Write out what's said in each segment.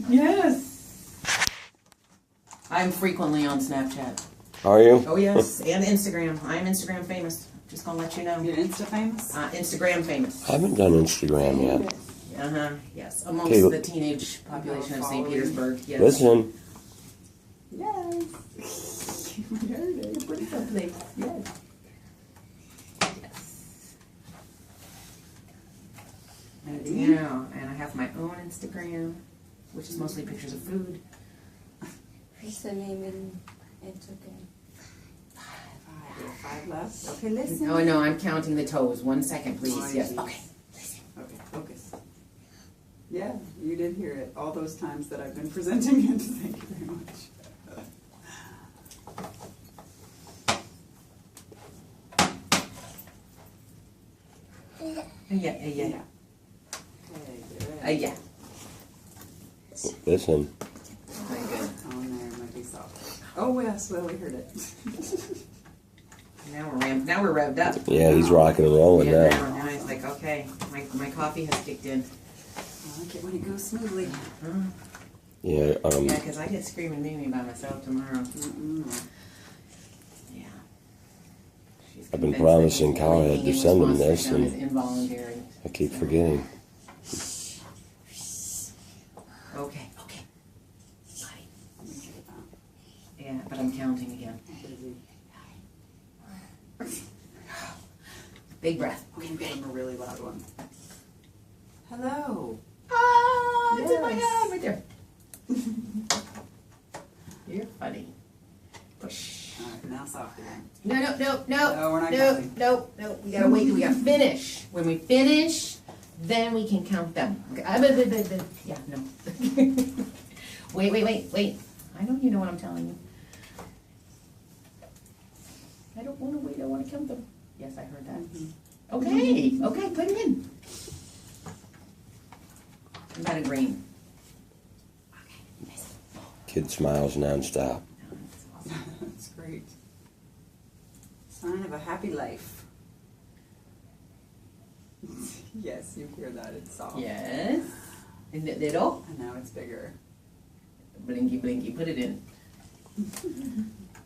Yes. I'm frequently on Snapchat. Are you? Oh yes, and Instagram. I am Instagram famous. Just gonna let you know. You're Insta famous? Instagram famous. I haven't done Instagram yet. Yes, amongst the teenage population of St. Petersburg. Yes. Listen. Yes. You heard it. You're pretty someplace. Yes. Yeah, and I have my own Instagram, which is mostly pictures of food. What's the name in Instagram? 5 left. Okay, listen. Oh no, I'm counting the toes. 1 second, please. Oh, Yes. geez. Okay. Listen. Okay, focus. Yeah, you did hear it all those times that I've been presenting it. Thank you very much. Yeah. Okay, good. Yeah. Listen. Very good. Oh, there might be soft. Oh yes, well we heard it. Now we're revved up. Yeah, he's rocking and rolling Yeah, now. now it's like, okay, my coffee has kicked in. I like it when it goes smoothly. Yeah, Yeah, because I get screaming Mimi by myself tomorrow. Yeah. She's I've been convinced promising that Kyle anything to in send him response to this, them and is involuntary. I keep forgetting. Okay. Buddy. Yeah, but I'm counting again. Big breath. I'm gonna give him a really loud one. Hello. Ah, it's in my Yes. head right there. You're funny. Push. All right, now soft again. No, No, we're not counting. no. We gotta wait. We gotta finish. When we finish, then we can count them. Okay. Yeah, no. Wait. I know you know what I'm telling you. I don't want to wait. I want to count them. Yes, I heard that. Okay, put it in. What about a green? Okay, nice. Kid smiles nonstop. That's great. Sign of a happy life. Yes, you hear that. It's soft. Yes. In the little. And now it's bigger. Blinky, put it in.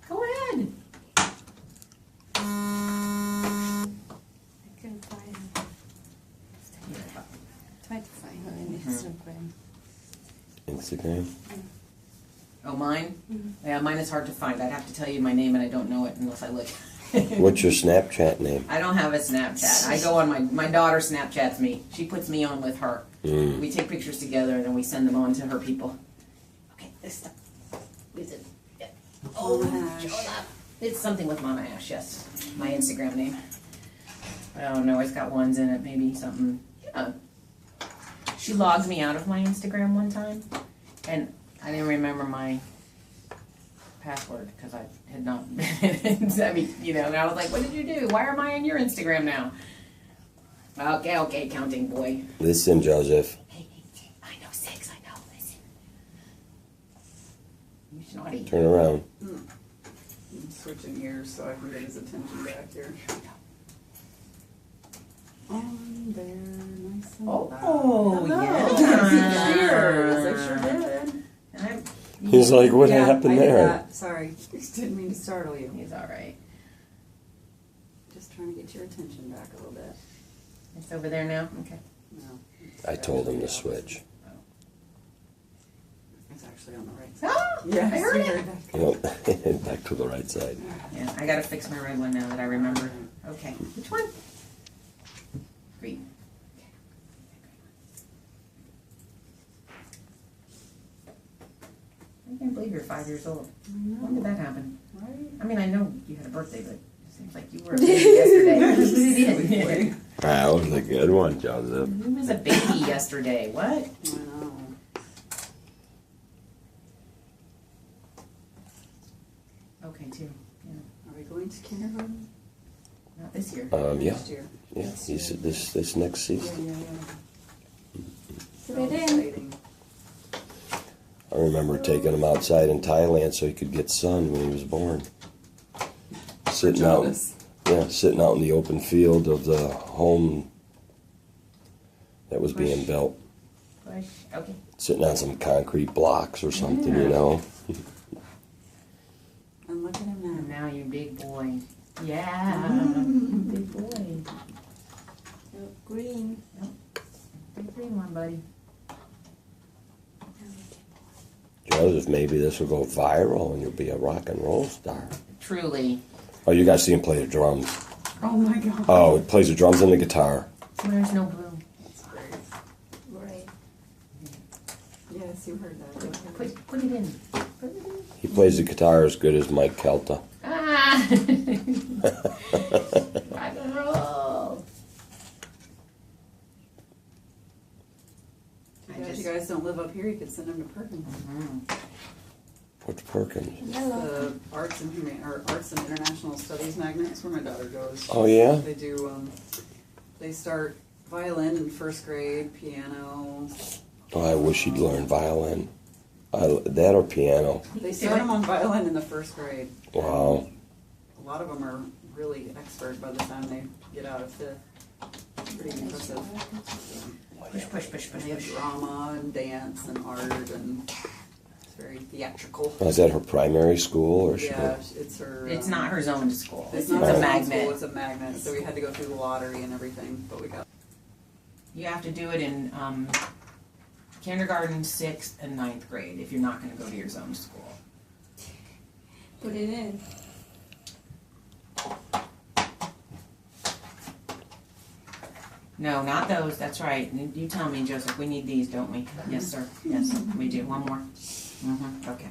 Go ahead. I couldn't find her. Try to find her in Instagram. Instagram? Oh, mine? Mm-hmm. Yeah, mine is hard to find. I'd have to tell you my name and I don't know it unless I look. What's your Snapchat name? I don't have a Snapchat. I go on my daughter Snapchats me. She puts me on with her. We take pictures together and then we send them on to her people. Okay, this stuff. Is it? Yeah. Oh, Mama show it up. It's something with Mama Ash, yes. My Instagram name. I don't know, it's got ones in it, maybe something. Yeah. She logged me out of my Instagram one time and I didn't remember my password because I had not been in it. I mean, you know, and I was like, what did you do? Why am I on your Instagram now? Okay, counting boy. Listen, Joseph. Hey, I know 6, I know, listen. You naughty. Turn around. I'm switching ears so I can get his attention back here. On there, nice and loud. Oh, Hello. yeah. Cheers. I sure did. He's like, what happened I did there? that. Sorry. Didn't mean to startle you. He's alright. Just trying to get your attention back a little bit. It's over there now? Okay. No. I told him to switch. It's actually on the right side. Oh, Yes, I heard you it. heard that. Yep. Back to the right side. Yeah, I gotta fix my red one now that I remember. Okay, which one? Green. I can't believe you're 5 years old. When did that happen? Right? I mean, I know you had a birthday, but it seems like you were a baby yesterday. That was a good one, Joseph. You was a baby yesterday. What? I know. Okay, 2. Yeah. Are we going to kindergarten? Not this year. Yeah. Next year. Yeah, he said this next season. Yeah. Put it in. Exciting. I remember taking him outside in Thailand so he could get sun when he was born. Sitting out, Jealous. sitting out in the open field of the home that was being built. push. Okay. Sitting on some concrete blocks or something, you know. And look at him And now. now you're big boy. Yeah. Big boy. No, green. Big green one, buddy. Joseph, maybe this will go viral and you'll be a rock and roll star. Truly. Oh, you guys see him play the drums. Oh my God. Oh, he plays the drums and the guitar. There's no blue. That's great. Gray. Yes, you heard that. Put it in. Put it in. He plays the guitar as good as Mike Kelta. Ah! Rock and roll. Too bad you guys don't live up here. You could send him to Perkins. What's Perkins? Yellow. The Arts and International Studies magnet. That's where my daughter goes. Oh, yeah? They do. They start violin in first grade, piano. Oh, I wish he'd learn violin. That or piano. They start them on violin in the first grade. Wow. A lot of them are really expert by the time they get out of fifth. Pretty impressive. Push. And they have drama and dance and art and it's very theatrical. Is that her primary school or she? Yeah, it's her. It's not her zone school. It's It's not a her own magnet. school, it's a magnet. So we had to go through the lottery and everything, but we got. You have to do it in kindergarten, 6th, and 9th grade if you're not going to go to your zone school. Put it in. No, not those. That's right. You tell me, Joseph. We need these, don't we? Yes, sir. Yes, we do. One more. Okay.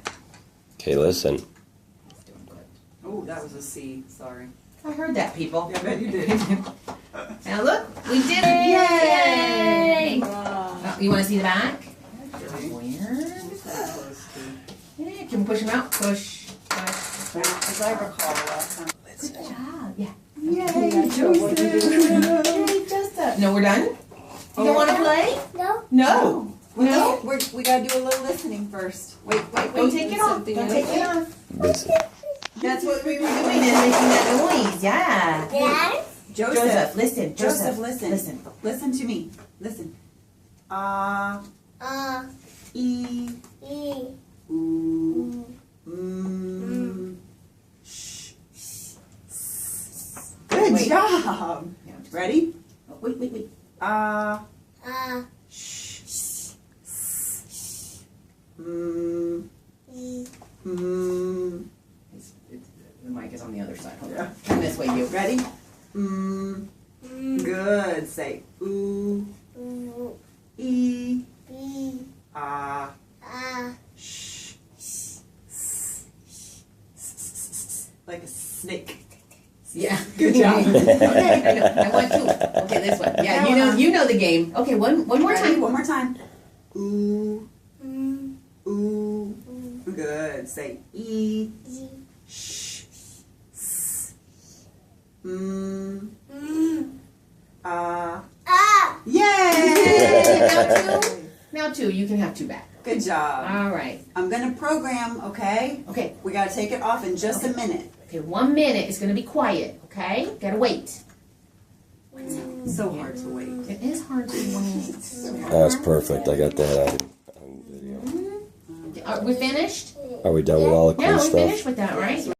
Okay, listen. He's doing good. Oh, that was a C. Sorry. I heard that, people. Yeah, I bet you did. Now look, we did it! Yay! Wow. Oh, you want to see the back? Okay. Weird. Close to. Yeah, can we push them out? Push. As I recall last time. Good job. Yeah. Yay, Joseph. Yay, Joseph. No, we're done? You don't want to play? No. No. No? We gotta do a little listening first. Wait. Don't take it off. Something Don't else. take it off. Listen. That's what we were doing and making that noise. Yeah. Dad? Joseph, listen. Joseph, listen. Listen. Listen to me. Listen. E. E. Ooh. Good Wait. job. Yeah, just- Ready? Oh, wait. E. The mic is on the other side. Hold Yeah. on. Turn this way, you. Ready? Good. Say ooh. E. Sh. Like a snake. Yeah. Good job. I know. I want to. Okay, this one. Yeah, you know the game. Okay, one more Ready? time. One more time. Ooh. Ooh. Good. Say E. Sh. S. Yay! Now two. You can have two back. Good job. All right. I'm gonna program, okay? Okay. We gotta take it off in just a minute. Okay, 1 minute. It's going to be quiet, okay? Gotta wait. So hard to wait. It is hard to wait. That's perfect. I got that on video. Are we finished? Are we done with all the cool Yeah, we stuff? finished with that, right?